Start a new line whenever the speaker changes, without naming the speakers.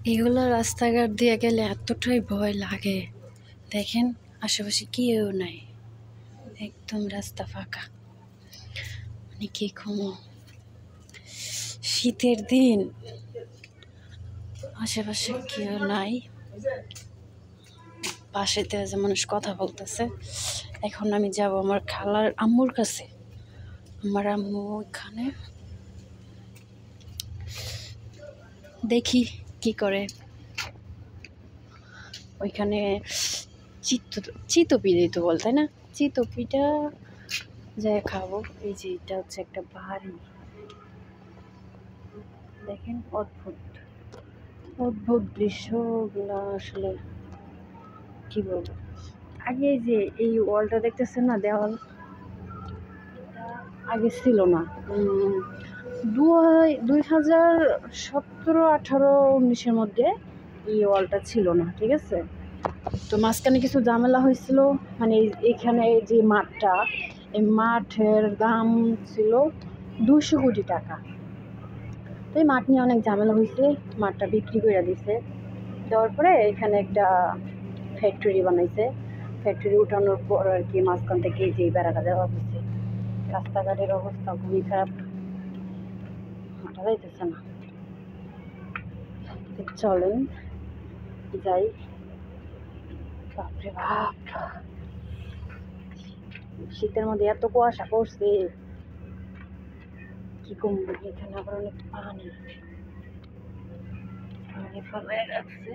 এগুলো রাস্তাঘাট দিয়ে গেলে এতটাই ভয় লাগে। দেখেন আশেপাশে কেউ নাই, একদম রাস্তা ফাঁকা। মানে কি কমো, শীতের দিন আশেপাশে কেউ নাই। পাশেতে যে মানুষ কথা বলতেছে। এখন আমি যাব আমার খালার আম্মুর কাছে। আমার আম্মু ওইখানে, দেখি কি করে। ওইখানে চিতপি দিত বল, তাই না? চিতপিটা যাই খাবো। এই যে এটা হচ্ছে একটা বাড়ি, দেখেন অদ্ভুত অদ্ভুত দৃশ্যগুলো আসলে কি বলবো। আগে এই যে এই ওয়ালটা দেখতেছেন না, দেওয়াল আগে ছিল না। 2017, 18, 19-এর মধ্যে এই ওয়ালটা ছিল না, ঠিক আছে? তো মাঝখানে কিছু ঝামেলা হয়েছিল। মানে এখানে যে মাঠটা, এই মাঠের দাম ছিল 200 কোটি টাকা। তো এই মাঠ নিয়ে অনেক ঝামেলা হয়েছে, মাঠটা বিক্রি করে দিছে। দেওয়ার পরে এখানে একটা ফ্যাক্টরি বানাইছে। ফ্যাক্টরি উঠানোর পর আর কি মাঝখান থেকে যে বেড়াটা দেওয়া হয়েছে। রাস্তাঘাটের অবস্থা খুবই খারাপ, হাঁটা যাইতেছে না। চলেন যাই। বাপরে বাপ, শীতের মধ্যে এত কুয়াশা পড়ছে, কি কমবো। এখানে আবার অনেক পানি পানি ফেলায় রাখছে।